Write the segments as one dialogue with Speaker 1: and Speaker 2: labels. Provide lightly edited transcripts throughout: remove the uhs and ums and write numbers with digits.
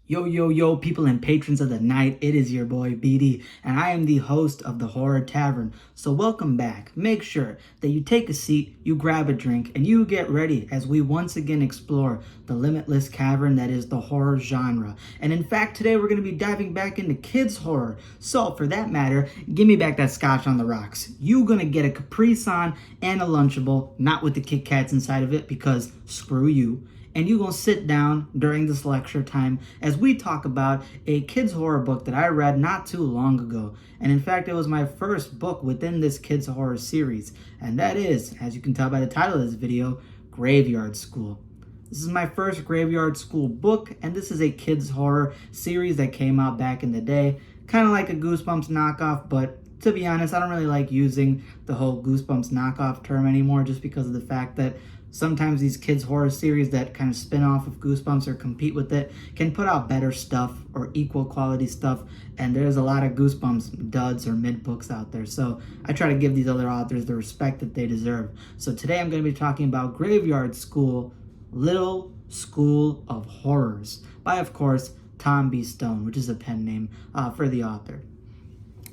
Speaker 1: Yo, yo, yo, people and patrons of the night, it is your boy BD, and I am the host of the Horror Tavern. So welcome back. Make sure that you take a seat, you grab a drink, and you get ready as we once again explore the limitless cavern that is the horror genre. And in fact, today we're going to be diving back into kids horror. So for that matter, give me back that scotch on the rocks. You're going to get a Capri Sun and a Lunchable, not with the Kit Kats inside of it, because screw you. And you're going to sit down during this lecture time as we talk about a kids horror book that I read not too long ago. And in fact, it was my first book within this kids horror series. And that is, as you can tell by the title of this video, Graveyard School. This is my first Graveyard School book, and this is a kids horror series that came out back in the day. Kind of like a Goosebumps knockoff, but to be honest, I don't really like using the whole Goosebumps knockoff term anymore just because of the fact that sometimes these kids horror series that kind of spin off of Goosebumps or compete with it can put out better stuff or equal quality stuff, and there's a lot of Goosebumps duds or mid books out there. So I try to give these other authors the respect that they deserve. So today I'm going to be talking about Graveyard School, Little School of Horrors by, of course, Tom B. Stone, which is a pen name for the author.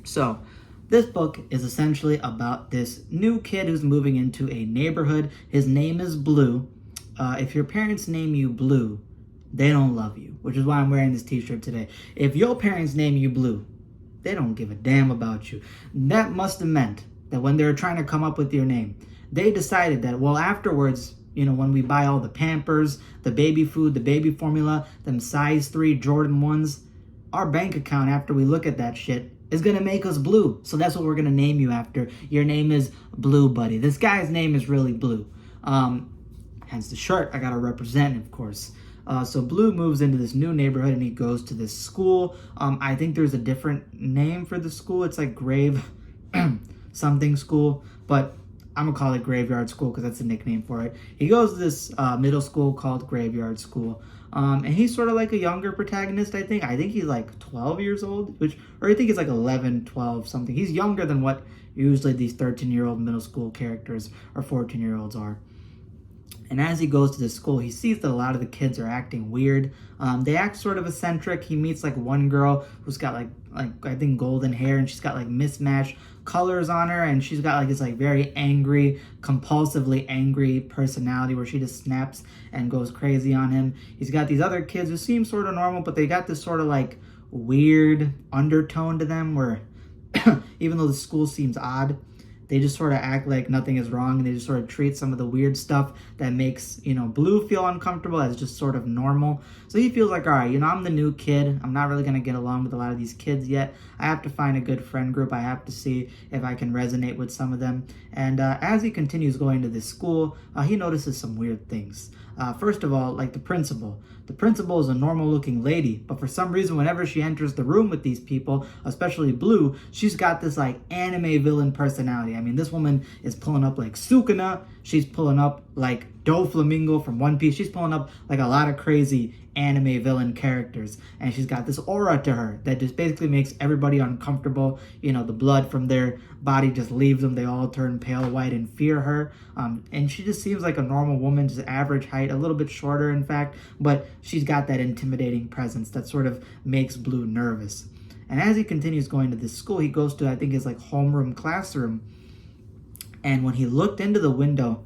Speaker 1: So this book is essentially about this new kid who's moving into a neighborhood. His name is Blue. If your parents name you Blue, they don't love you, which is why I'm wearing this t-shirt today. If your parents name you Blue, they don't give a damn about you. That must have meant that when they were trying to come up with your name, they decided that, well, afterwards, you know, when we buy all the Pampers, the baby food, the baby formula, them size 3 Jordan 1s, our bank account, after we look at that shit, is going to make us blue. So that's what we're going to name you after. Your name is Blue Buddy. This guy's name is really Blue. Hence the shirt. I got to represent, of course. So Blue moves into this new neighborhood and he goes to this school. I think there's a different name for the school. It's like Grave something school. But I'm going to call it Graveyard School because that's the nickname for it. He goes to this middle school called Graveyard School. And he's sort of like a younger protagonist, I think. I think he's like 12 years old, or I think he's like 11, 12, something. He's younger than what usually these 13-year-old middle school characters or 14-year-olds are. And as he goes to this school, he sees that a lot of the kids are acting weird. They act sort of eccentric. He meets like one girl who's got like I think golden hair, and she's got like mismatched colors on her, and she's got like this like very angry, compulsively angry personality where she just snaps and goes crazy on him. He's got these other kids who seem sort of normal, but they got this sort of like weird undertone to them where even though the school seems odd, they just sort of act like nothing is wrong, and they just sort of treat some of the weird stuff that makes, you know, Blue feel uncomfortable as just sort of normal. So he feels like, all right, you know, I'm the new kid. I'm not really going to get along with a lot of these kids yet. I have to find a good friend group. I have to see if I can resonate with some of them. And as he continues going to this school, he notices some weird things. First of all, like the principal. The principal is a normal looking lady, but for some reason, whenever she enters the room with these people, especially Blue, she's got this like anime villain personality. I mean, this woman is pulling up like Sukuna. She's pulling up like Doflamingo from One Piece. She's pulling up like a lot of crazy anime villain characters, and she's got this aura to her that just basically makes everybody uncomfortable. You know, the blood from their body just leaves them. They all turn pale white and fear her. And she just seems like a normal woman, just average height, a little bit shorter in fact, but she's got that intimidating presence that sort of makes Blue nervous. And as he continues going to this school, he goes to, I think, his like homeroom classroom. And when he looked into the window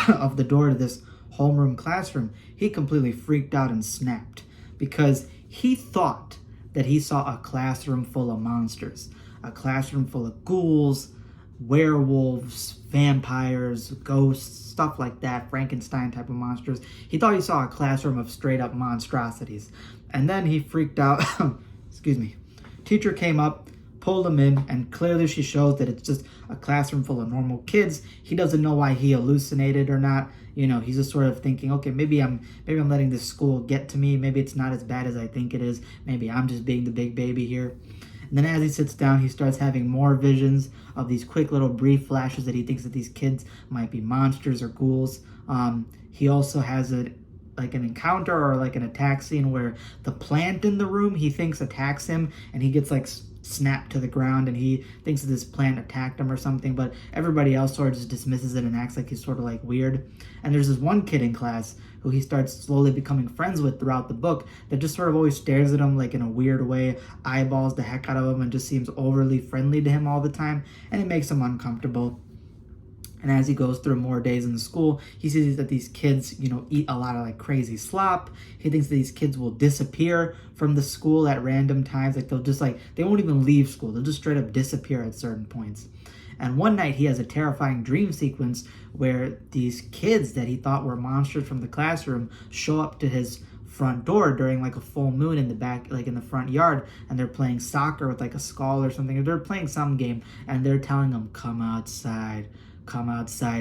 Speaker 1: of the door to this homeroom classroom, he completely freaked out and snapped because he thought that he saw a classroom full of monsters, a classroom full of ghouls, werewolves, vampires, ghosts, stuff like that, Frankenstein type of monsters. He thought he saw a classroom of straight up monstrosities. And then he freaked out. Excuse me. Teacher came up, pulled him in, and clearly she shows that it's just a classroom full of normal kids. He doesn't know why he hallucinated or not. You know, he's just sort of thinking, okay, maybe I'm letting this school get to me. Maybe it's not as bad as I think it is. Maybe I'm just being the big baby here. And then as he sits down, he starts having more visions of these quick little brief flashes that he thinks that these kids might be monsters or ghouls. He also has like an encounter or like an attack scene where the plant in the room he thinks attacks him, and he gets like snap to the ground, and he thinks that this plant attacked him or something, but everybody else sort of just dismisses it and acts like he's sort of like weird. And there's this one kid in class who he starts slowly becoming friends with throughout the book that just sort of always stares at him like in a weird way, eyeballs the heck out of him, and just seems overly friendly to him all the time, and it makes him uncomfortable. And as he goes through more days in the school, he sees that these kids, eat a lot of like crazy slop. He thinks that these kids will disappear from the school at random times. Like they won't even leave school. They'll just straight up disappear at certain points. And one night he has a terrifying dream sequence where these kids that he thought were monsters from the classroom show up to his front door during like a full moon in the back, like in the front yard, and they're playing soccer with like a skull or something, or they're playing some game, and they're telling him, come outside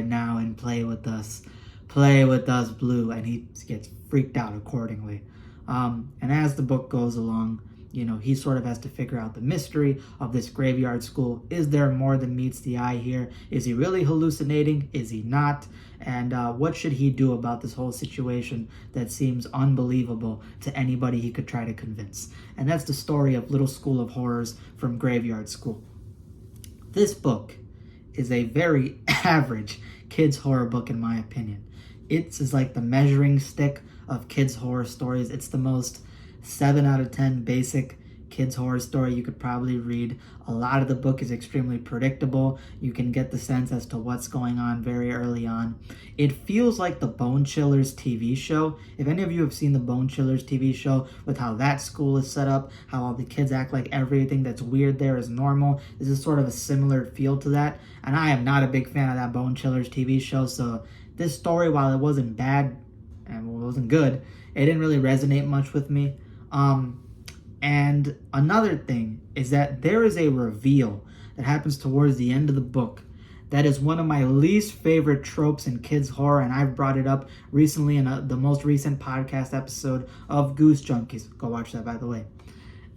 Speaker 1: now and play with us, Blue. And he gets freaked out accordingly. And as the book goes along, he sort of has to figure out the mystery of this graveyard school. Is there more than meets the eye here? Is he really hallucinating? Is he not? And what should he do about this whole situation that seems unbelievable to anybody he could try to convince? And that's the story of Little School of Horrors from Graveyard School. This book is a very average kids horror book in my opinion. It's like the measuring stick of kids horror stories. It's the most 7 out of 10 basic kids horror story you could probably read. A lot of the book is extremely predictable. You can get the sense as to what's going on very early on. It feels like the Bone Chillers TV show. If any of you have seen the Bone Chillers TV show, with how that school is set up, how all the kids act like everything that's weird there is normal, this is sort of a similar feel to that. And I am not a big fan of that Bone Chillers TV show, so this story, while it wasn't bad and it wasn't good, it didn't really resonate much with me. And another thing is that there is a reveal that happens towards the end of the book that is one of my least favorite tropes in kids horror, and I've brought it up recently in the most recent podcast episode of Goose Junkies. Go watch that, by the way.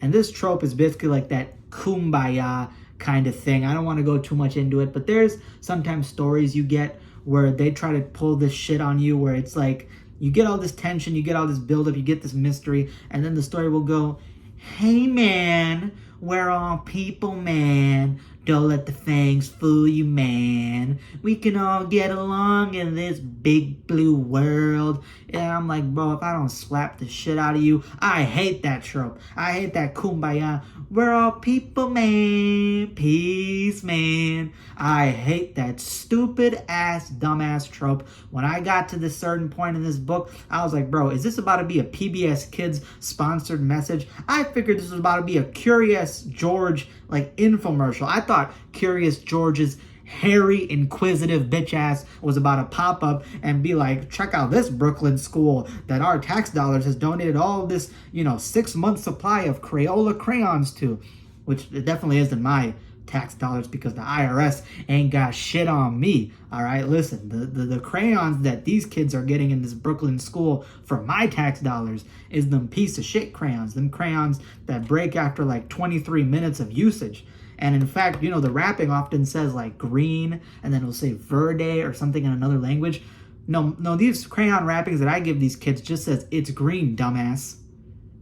Speaker 1: And this trope is basically like that kumbaya kind of thing. I don't want to go too much into it, but there's sometimes stories you get where they try to pull this shit on you, where it's like you get all this tension, you get all this buildup, you get this mystery, and then the story will go, hey man, we're all people, man. Don't let the fangs fool you, man. We can all get along in this big blue world. And I'm like, bro, if I don't slap the shit out of you, I hate that trope. I hate that kumbaya. We're all people, man. Peace, man. I hate that stupid ass, dumbass trope. When I got to this certain point in this book, I was like, bro, is this about to be a PBS Kids sponsored message? I figured this was about to be a Curious George like infomercial. I thought Curious George's hairy, inquisitive bitch ass was about to pop up and be like, check out this Brooklyn school that our tax dollars has donated all this, 6-month supply of Crayola crayons to, which it definitely isn't my tax dollars because the IRS ain't got shit on me. All right, listen, the crayons that these kids are getting in this Brooklyn school for my tax dollars is them piece of shit crayons, them crayons that break after like 23 minutes of usage. And in fact, the wrapping often says like green, and then it'll say verde or something in another language. No, these crayon wrappings that I give these kids just says it's green, dumbass.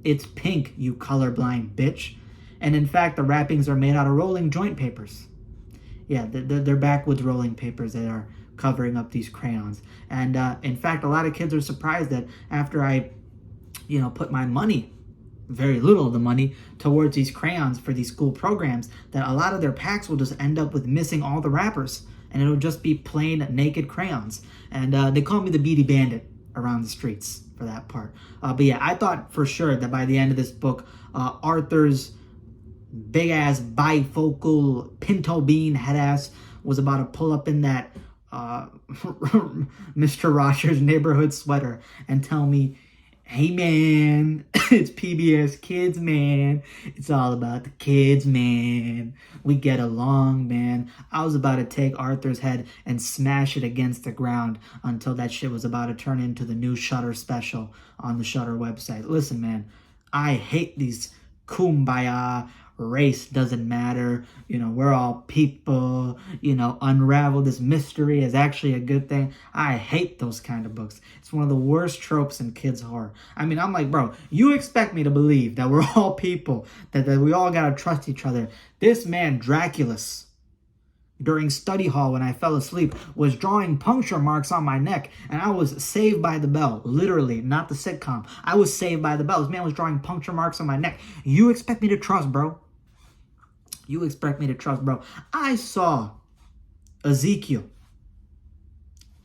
Speaker 1: It's pink, you colorblind bitch. And in fact, the wrappings are made out of rolling joint papers. Yeah, they're backwoods rolling papers that are covering up these crayons. And in fact, a lot of kids are surprised that after I, put my money, very little of the money, towards these crayons for these school programs, that a lot of their packs will just end up with missing all the wrappers. And it'll just be plain naked crayons. And they call me the Beady Bandit around the streets for that part. But yeah, I thought for sure that by the end of this book, Arthur's big ass bifocal pinto bean head ass was about to pull up in that Mr. Rogers' Neighborhood sweater and tell me, hey man, it's PBS Kids, man. It's all about the kids, man. We get along, man. I was about to take Arthur's head and smash it against the ground until that shit was about to turn into the new Shudder special on the Shudder website. Listen, man, I hate these kumbaya race doesn't matter, we're all people, unravel this mystery is actually a good thing. I hate those kind of books. It's one of the worst tropes in kids horror. I mean, I'm like, bro, you expect me to believe that we're all people, that we all gotta trust each other. This man, Draculus, during study hall when I fell asleep, was drawing puncture marks on my neck, and I was saved by the bell. Literally, not the sitcom. I was saved by the bell. This man was drawing puncture marks on my neck. You expect me to trust, bro? You expect me to trust, bro? I saw Ezekiel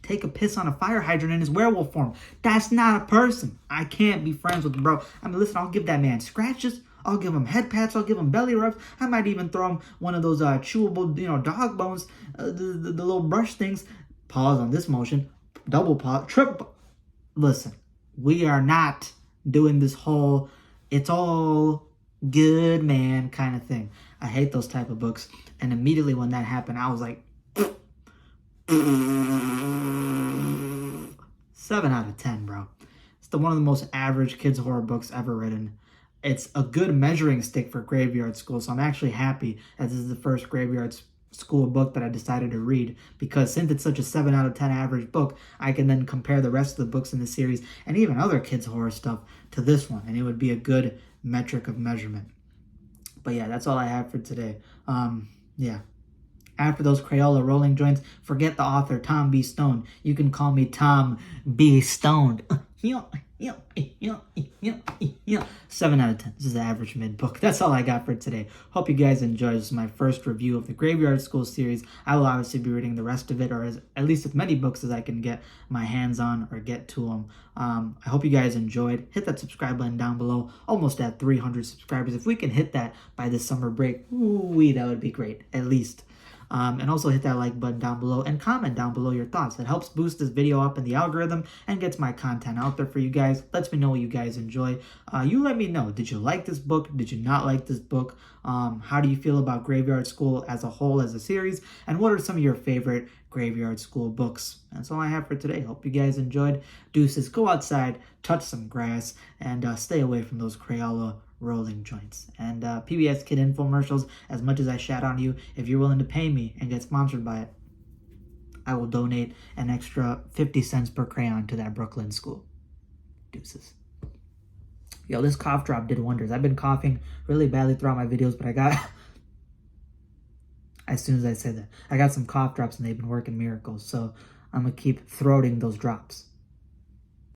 Speaker 1: take a piss on a fire hydrant in his werewolf form. That's not a person. I can't be friends with bro. I mean, listen, I'll give that man scratches. I'll give him head pats. I'll give him belly rubs. I might even throw him one of those chewable, dog bones, the little brush things. Pause on this motion. Double pause. Triple. Listen, we are not doing this whole it's all good, man, kind of thing. I hate those type of books. And immediately when that happened, I was like, 7 out of 10, bro. It's one of the most average kids horror books ever written. It's a good measuring stick for Graveyard School, so I'm actually happy that this is the first Graveyard School book that I decided to read, because since it's such a 7 out of 10 average book, I can then compare the rest of the books in the series and even other kids horror stuff to this one, and it would be a good metric of measurement. But yeah, that's all I have for today. Yeah. After those Crayola rolling joints, forget the author, Tom B. Stone. You can call me Tom B. Stoned. 7 out of 10. This is the average mid book. That's all I got for today. Hope you guys enjoyed. This is my first review of the Graveyard School series. I will obviously be reading the rest of it, or at least as many books as I can get my hands on or get to them. I hope you guys enjoyed. Hit that subscribe button down below. Almost at 300 subscribers. If we can hit that by this summer break, ooh, that would be great, at least. And also hit that like button down below and comment down below your thoughts. It helps boost this video up in the algorithm and gets my content out there for you guys. Lets me know what you guys enjoy. You let me know. Did you like this book? Did you not like this book? How do you feel about Graveyard School as a whole, as a series? And what are some of your favorite Graveyard School books? That's all I have for today. Hope you guys enjoyed. Deuces, go outside, touch some grass, and stay away from those Crayola rolling joints. And PBS Kid infomercials, as much as I shout on you, if you're willing to pay me and get sponsored by it, I will donate an extra 50 cents per crayon to that Brooklyn school. Deuces. Yo, this cough drop did wonders. I've been coughing really badly throughout my videos, but I got as soon as I said that, I got some cough drops and they've been working miracles. So I'm gonna keep throating those drops.